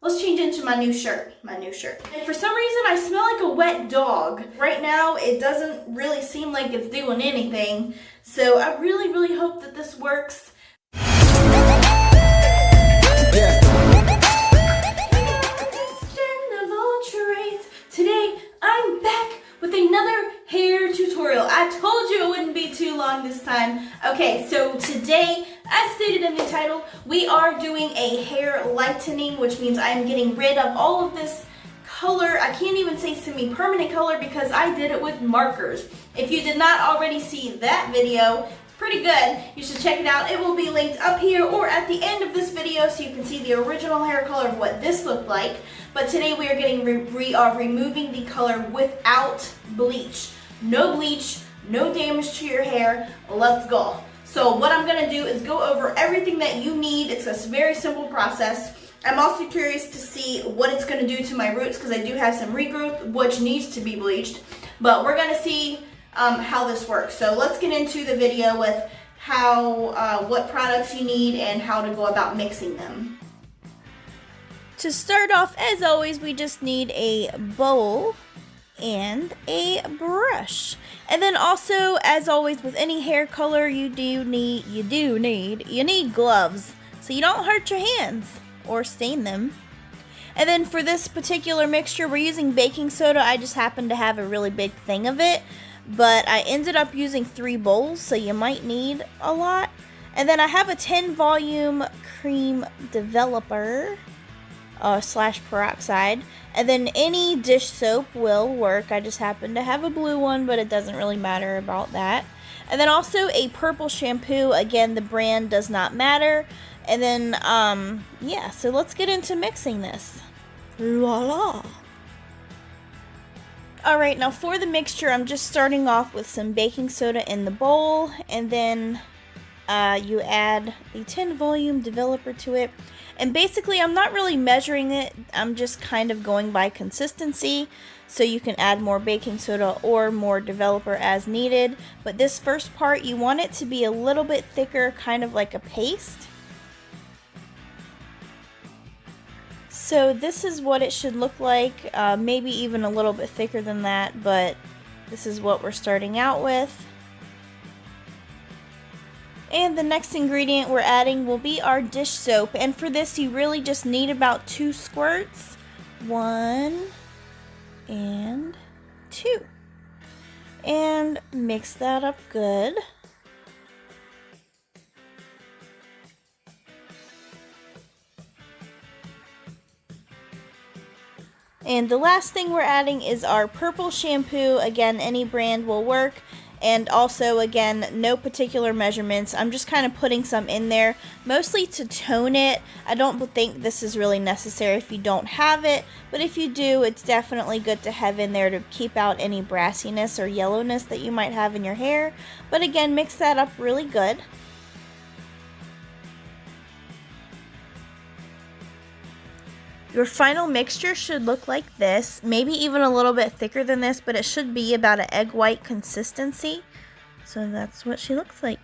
Let's change into my new shirt. And for some reason, I smell like a wet dog. Right now, it doesn't really seem like it's doing anything. So I really, really hope that this works. Today, I'm back with another hair tutorial. I told you it wouldn't be too long this time. Okay, so today, as stated in the title, we are doing a hair lightening, which means I'm getting rid of all of this color. I can't even say semi-permanent color because I did it with markers. If you did not already see that video, it's pretty good. You should check it out. It will be linked up here or at the end of this video so you can see the original hair color of what this looked like. But today we are removing the color without bleach. No bleach, no damage to your hair. Let's go. So what I'm going to do is go over everything that you need. It's a very simple process. I'm also curious to see what it's going to do to my roots because I do have some regrowth which needs to be bleached. But we're going to see how this works. So let's get into the video with what products you need and how to go about mixing them. To start off, as always, we just need a bowl and a brush. And then also, as always, with any hair color, you need gloves so you don't hurt your hands or stain them. And then for this particular mixture, we're using baking soda. I just happen to have a really big thing of it, but I ended up using 3 bowls, so you might need a lot. And then I have a 10 volume cream developer slash peroxide, and then any dish soap will work. I just happen to have a blue one, but it doesn't really matter about that. And then also a purple shampoo. Again, the brand does not matter. And then yeah, so let's get into mixing this. Voila. Alright, now for the mixture, I'm just starting off with some baking soda in the bowl, and then you add the 10 volume developer to it. And basically, I'm not really measuring it, I'm just kind of going by consistency, so you can add more baking soda or more developer as needed. But this first part, you want it to be a little bit thicker, kind of like a paste. So this is what it should look like, maybe even a little bit thicker than that, but this is what we're starting out with. And the next ingredient we're adding will be our dish soap. And for this, you really just need about 2 squirts. 1 and 2. And mix that up good. And the last thing we're adding is our purple shampoo. Again, any brand will work. And also, again, no particular measurements. I'm just kind of putting some in there, mostly to tone it. I don't think this is really necessary if you don't have it, but if you do, it's definitely good to have in there to keep out any brassiness or yellowness that you might have in your hair. But again, mix that up really good. Your final mixture should look like this, maybe even a little bit thicker than this, but it should be about an egg white consistency. So that's what she looks like.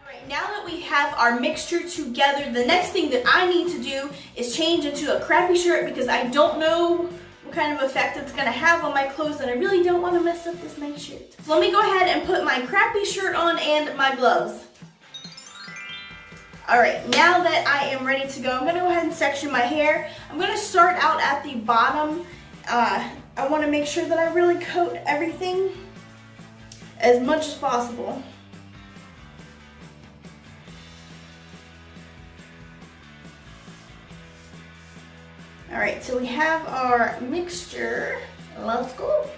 Alright, now that we have our mixture together, the next thing that I need to do is change into a crappy shirt because I don't know what kind of effect it's going to have on my clothes and I really don't want to mess up this nice shirt. So let me go ahead and put my crappy shirt on and my gloves. Alright, now that I am ready to go, I'm going to go ahead and section my hair. I'm going to start out at the bottom. I want to make sure that I really coat everything as much as possible. Alright, so we have our mixture. Let's go.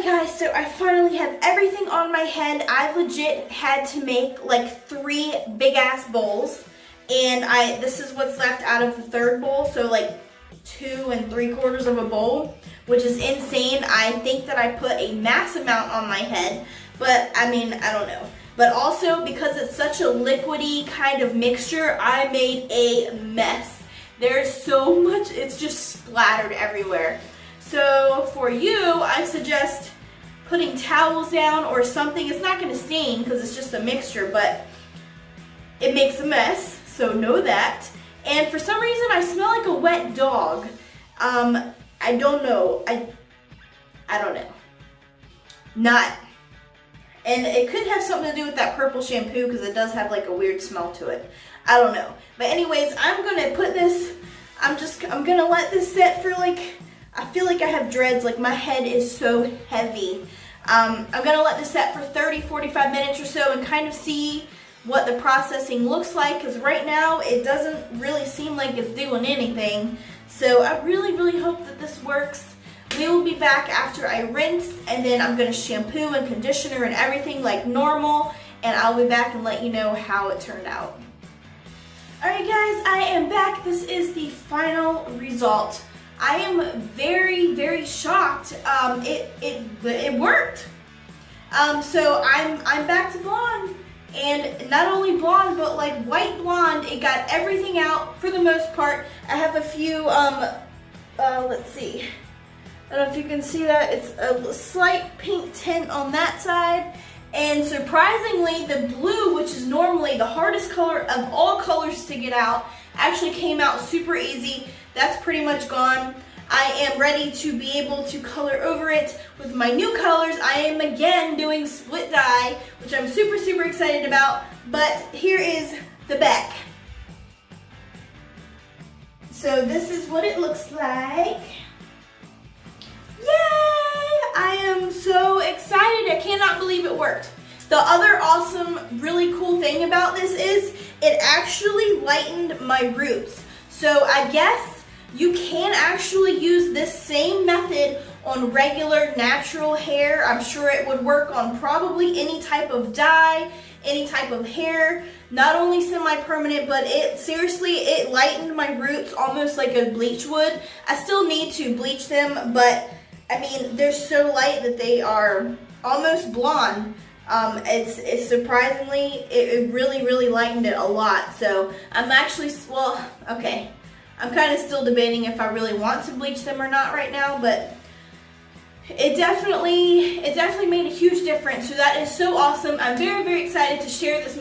guys, so I finally have everything on my head. I legit had to make like 3 big ass bowls, and this is what's left out of the 3rd bowl, so like 2 3/4 of a bowl, which is insane. I think that I put a mass amount on my head, but I mean, I don't know. But also, because it's such a liquidy kind of mixture, I made a mess. There's so much, it's just splattered everywhere. So for you, I suggest putting towels down or something. It's not gonna stain because it's just a mixture, but it makes a mess, so know that. And for some reason, I smell like a wet dog. I don't know, I don't know. And it could have something to do with that purple shampoo because it does have like a weird smell to it. I don't know. But anyways, I'm gonna put this, I'm gonna let this set for like, I feel like I have dreads, like my head is so heavy. I'm gonna let this set for 30-45 minutes or so and kind of see what the processing looks like, because right now it doesn't really seem like it's doing anything. So I really hope that this works. We will be back after I rinse, and then I'm going to shampoo and conditioner and everything like normal, and I'll be back and let you know how it turned out. Alright guys, I am back. This is the final result. I am very shocked. It worked. So I'm back to blonde, and not only blonde but like white blonde. It got everything out for the most part. I have a few let's see. I don't know if you can see that. It's a slight pink tint on that side. And surprisingly, the blue, which is normally the hardest color of all colors to get out, actually came out super easy. That's pretty much gone. I am ready to be able to color over it with my new colors. I am again doing split dye, which I'm super excited about. But here is the back. So this is what it looks like. Yay! I am so excited. I cannot believe it worked. The other awesome, really cool thing about this is it actually lightened my roots. So I guess you can actually use this same method on regular natural hair. I'm sure it would work on probably any type of dye, any type of hair, not only semi-permanent, but it lightened my roots almost like a bleach would. I still need to bleach them, but I mean, they're so light that they are almost blonde. It's surprisingly, it really lightened it a lot. So I'm actually, well, okay. I'm kind of still debating if I really want to bleach them or not right now, but it definitely made a huge difference. So that is so awesome. I'm very excited to share this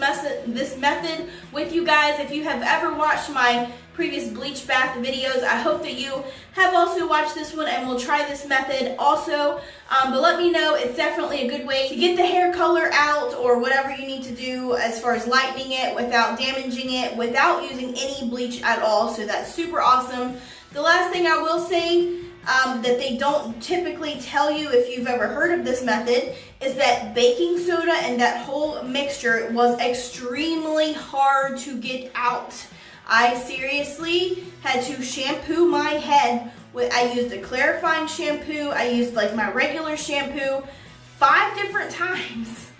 method with you guys. If you have ever watched my previous bleach bath videos, I hope that you have also watched this one and will try this method also. But let me know. It's definitely a good way to get the hair color out or whatever you need to do as far as lightening it without damaging it, without using any bleach at all. So that's super awesome. The last thing I will say that they don't typically tell you if you've ever heard of this method is that baking soda and that whole mixture was extremely hard to get out. I seriously had to shampoo my head I used a clarifying shampoo, I used like my regular shampoo 5 different times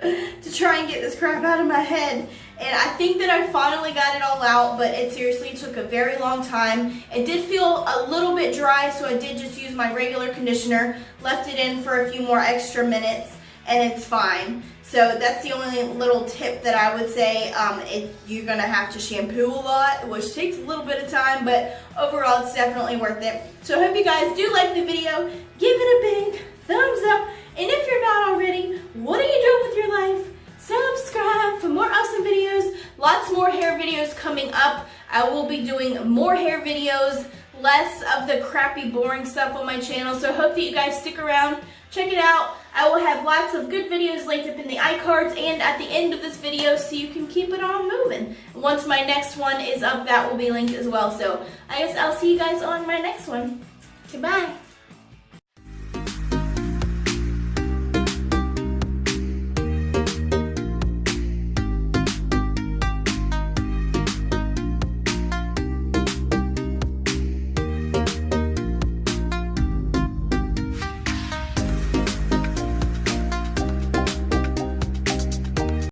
to try and get this crap out of my head. And I think that I finally got it all out, but it seriously took a very long time. It did feel a little bit dry, so I did just use my regular conditioner, left it in for a few more extra minutes, and it's fine. So that's the only little tip that I would say. You're gonna have to shampoo a lot, which takes a little bit of time, but overall it's definitely worth it. So I hope you guys do like the video. Give it a big thumbs up, and if you're not already, what are you doing with your life? Subscribe for more awesome videos. Lots more hair videos coming up. I will be doing more hair videos, less of the crappy, boring stuff on my channel. So I hope that you guys stick around, check it out. I will have lots of good videos linked up in the iCards and at the end of this video so you can keep it on moving. Once my next one is up, that will be linked as well. So I guess I'll see you guys on my next one. Goodbye.